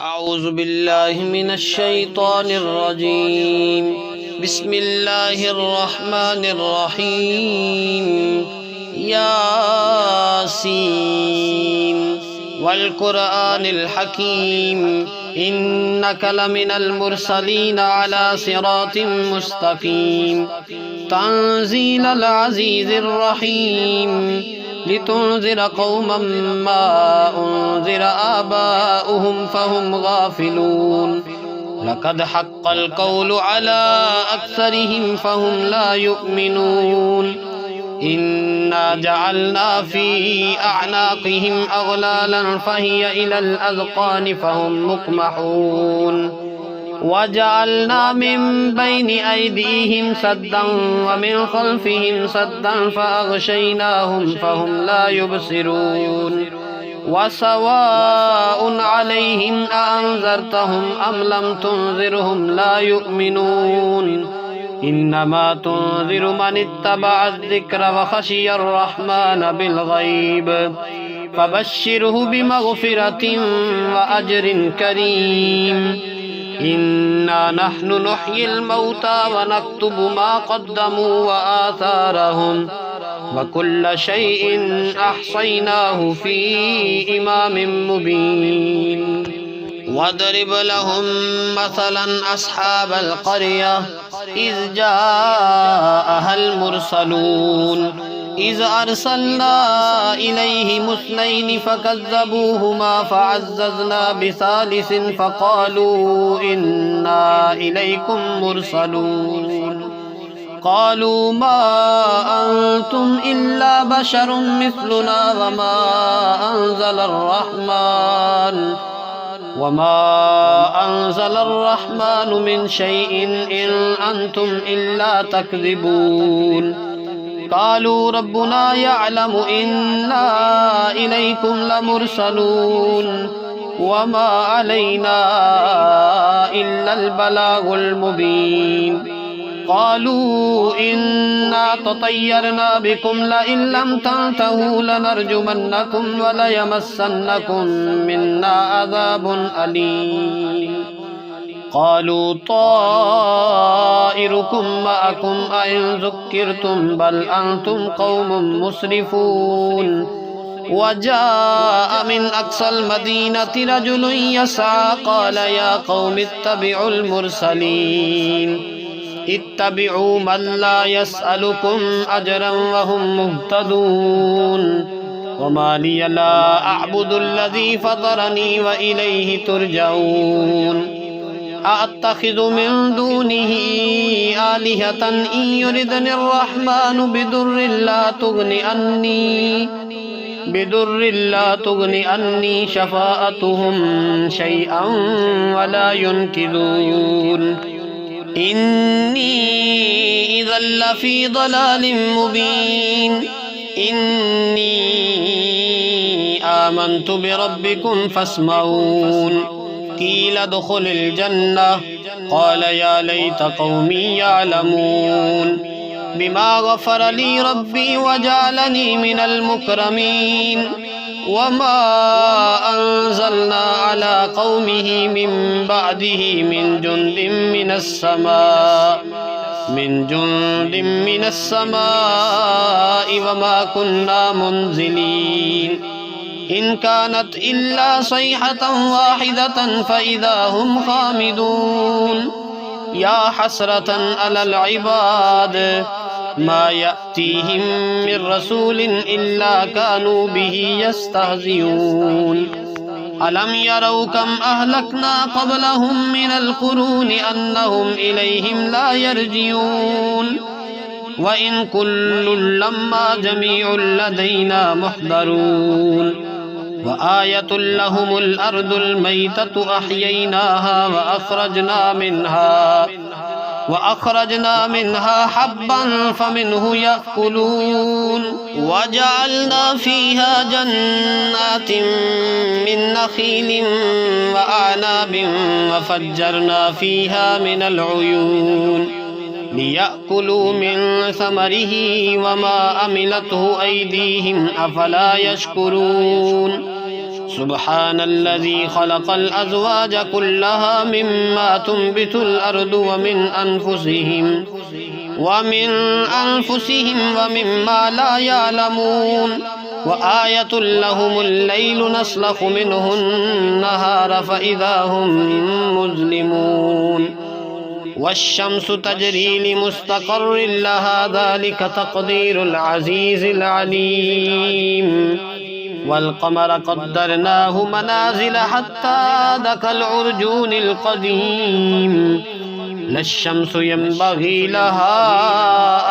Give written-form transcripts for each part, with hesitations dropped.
أعوذ بالله من الشيطان الرجيم. بسم الله الرحمن الرحيم. ياسين والقرآن الحكيم إنك لمن المرسلين على صراط مستقيم تنزيل العزيز الرحيم لتنذر قوما ما أنذر آباؤهم فهم غافلون لقد حق القول على أكثرهم فهم لا يؤمنون إنا جعلنا في أعناقهم أغلالا فهي إلى الأذقان فهم مقمحون وجعلنا من بين أيديهم سدا ومن خلفهم سدا فأغشيناهم فهم لا يبصرون وسواء عليهم أأنذرتهم أم لم تنذرهم لا يؤمنون إنما تنذر من اتبع الذكر وخشي الرحمن بالغيب فبشره بمغفرة وأجر كريم إنا نحن نحيي الموتى ونكتب ما قدموا وآثارهم وكل شيء أحصيناه في إمام مبين واضرب لهم مثلا أصحاب القرية إذ جاءها المرسلون إذ أرسلنا إليهم اثنين فكذبوهما فعززنا بثالث فقالوا إنا إليكم مرسلون قالوا ما أنتم إلا بشر مثلنا وما أنزل الرحمن من شيء إن أنتم إلا تكذبون قالوا ربنا يعلم إنا إليكم لمرسلون وما علينا إلا البلاغ المبين قالوا إنا تطيرنا بكم لئن لم تنتهوا لنرجمنكم وليمسنكم منا عذاب أليم قالوا طائركم معكم أئن ذكرتم بل أنتم قوم مسرفون وجاء من أقصى المدينة رجل يسعى قال يا قوم اتبعوا المرسلين اتبعوا من لا يسألكم أجرا وهم مهتدون وما لي لا أعبد الذي فطرني وإليه ترجعون أأتخذ من دونه آلهة إن يردني الرحمن بدر لا تغن عني شفاعتهم شيئا ولا ينقذون إني إذا لفي ضلال مبين إني آمنت بربكم فاسمعون قيل ادخل الجنة قال يا ليت قومي يعلمون بما غفر لي ربي وجعلني من المكرمين وما أنزلنا على قومه من بعده من جند من السماء وما كنا منزلين إن كانت إلا صيحة واحدة فإذا هم خامدون يا حسرة على العباد ما يأتيهم من رسول إلا كانوا به يستهزئون ألم يروا كم أهلكنا قبلهم من القرون أنهم إليهم لا يرجعون وإن كل لما جميع لدينا محضرون وآية لهم الأرض الميتة أحييناها وأخرجنا منها حبا فمنه يأكلون وجعلنا فيها جنات من نخيل وأعناب وفجرنا فيها من العيون ليأكلوا من ثمره وما عملته أيديهم أفلا يشكرون سبحان الذي خلق الأزواج كلها مما تنبت الأرض ومن أنفسهم ومما لا يعلمون وآية لهم الليل نسلخ منه النهار فإذا هم مظلمون والشمس تجري لمستقر لها ذلك تقدير العزيز العليم والقمر قدرناه منازل حتى عاد كالعرجون القديم لا الشمس ينبغي لها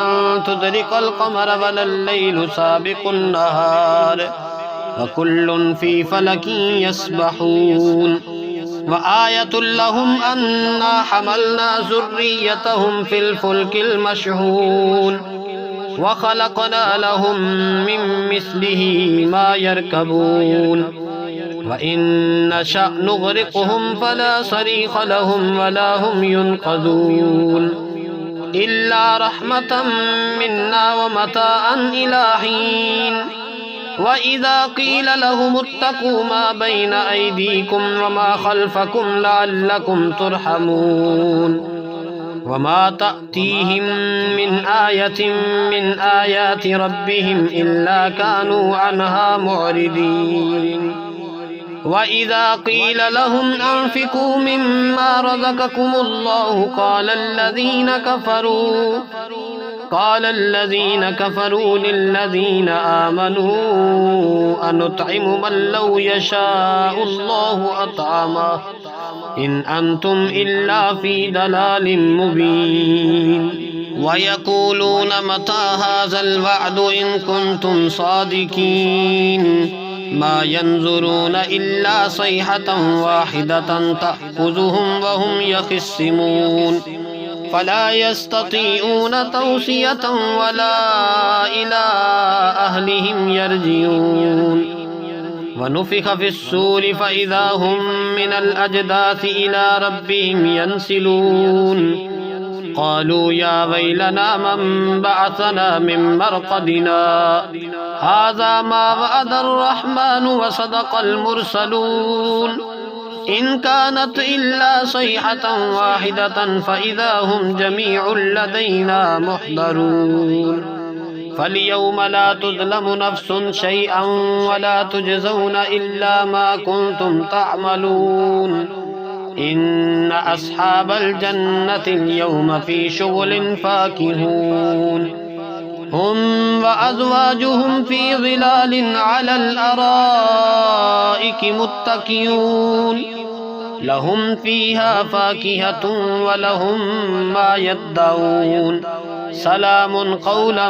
أن تدرك القمر ولا الليل سابق النهار وكل في فلك يسبحون وآية لهم أنا حملنا ذريتهم في الفلك المشحون وخلقنا لهم من مثله ما يركبون وإن نشأ نغرقهم فلا صريخ لهم ولا هم ينقذون إلا رحمة منا ومتاعا إلى حين وإذا قيل لهم اتقوا ما بين أيديكم وما خلفكم لعلكم ترحمون وما تأتيهم من آية من آيات ربهم إلا كانوا عنها معرضين وإذا قيل لهم أنفقوا مما رزقكم الله قال الذين كفروا للذين آمنوا أنطعم من لو يشاء الله أطعمه إن أنتم إلا في دلال مبين ويقولون متى هذا الوعد إن كنتم صادقين ما ينظرون إلا صيحة واحدة تأخذهم وهم يخصمون فلا يستطيعون توصية ولا إلى أهلهم يرجعون ونفخ في الصور فإذا هم من الأجداث إلى ربهم ينسلون قالوا يا ويلنا من بعثنا من مرقدنا هذا ما وعد الرحمن وصدق المرسلون إن كانت إلا صيحة واحدة فإذا هم جميع لدينا محضرون فاليوم لا تظلم نفس شيئا ولا تجزون إلا ما كنتم تعملون إن أصحاب الجنة اليوم في شغل فاكهون هم وأزواجهم في ظلال على الأرائك متكئون لهم فيها فاكهة ولهم ما يدعون سلام قولا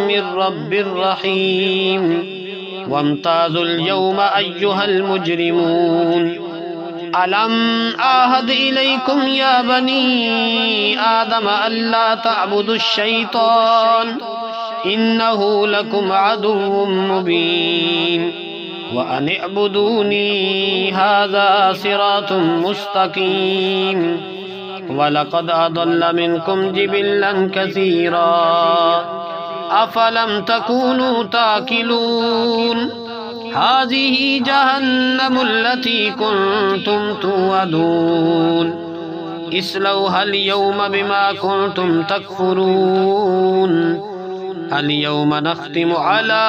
من رب رحيم وامتازوا اليوم أيها المجرمون ألم أعهد إليكم يا بني آدم ألا تعبدوا الشيطان إنه لكم عدو مبين وأن اعبدوني هذا صراط مستقيم ولقد أضل منكم جبلا كثيرا أفلم تكونوا تاكلون هذه جهنم التي كنتم توعدون اصلوها اليوم بما كنتم تكفرون اليوم نختم على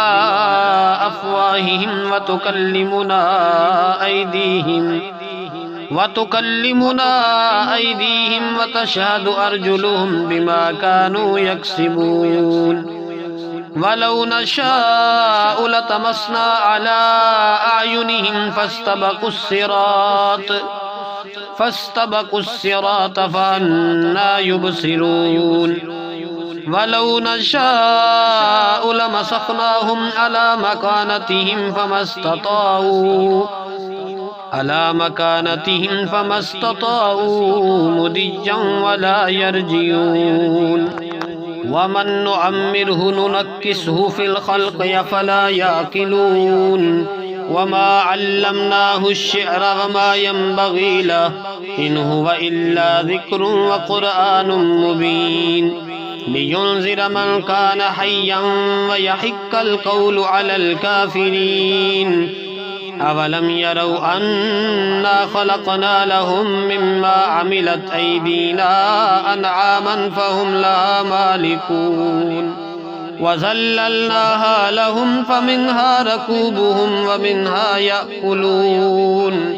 أفواههم وتكلمنا أيديهم وتشهد أرجلهم بما كانوا يكسبون ولو نشاء لطمسنا على أعينهم فاستبقوا الصراط فأنى يبصرون ولو نشاء لمسخناهم على مكانتهم فما استطاعوا مضيا ولا يرجعون ومن نعمره ننكسه في الخلق أفلا يعقلون وما علمناه الشعر وما ينبغي له إن هو إلا ذكر وقرآن مبين لينذر من كان حيا ويحق القول على الكافرين أولم يروا أنا خلقنا لهم مما عملت أيدينا أنعاما فهم لها مالكون وذللناها لهم فمنها ركوبهم ومنها يأكلون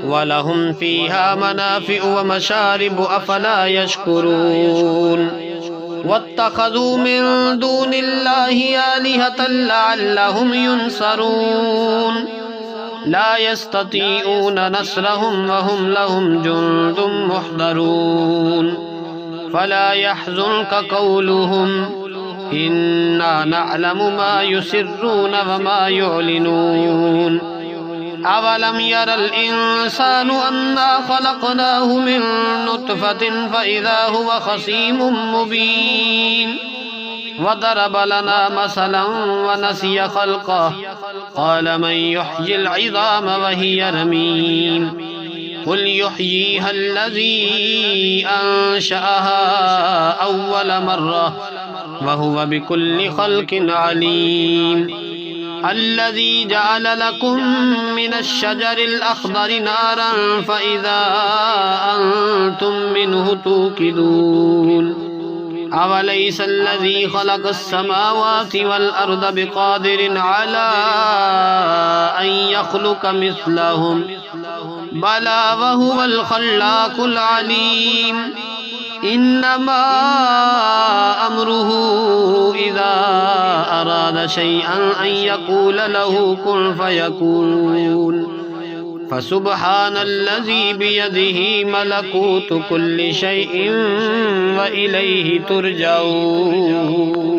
ولهم فيها منافع ومشارب أفلا يشكرون واتخذوا من دون الله آلهة لعلهم ينصرون لا يستطيعون نصرهم وهم لهم جند محضرون فلا يحزنك قولهم إنا نعلم ما يسرون وما يعلنون أولم ير الإنسان أنا خلقناه من نطفة فإذا هو خصيم مبين وضرب لنا مثلا ونسي خلقه قال من يحيي العظام وهي رميم قل يحييها الذي أنشأها أول مرة وهو بكل خلق عليم الذي جعل لكم من الشجر الأخضر نارا فإذا أنتم منه توقدون أوليس الذي خلق السماوات والأرض بقادر على أن يخلق مثلهم بلى وهو الخلاق العليم إنما أمره إذا أراد شيئا أن يقول له كن فيكون فسبحان الذي بيده ملكوت كل شيء وإليه ترجعون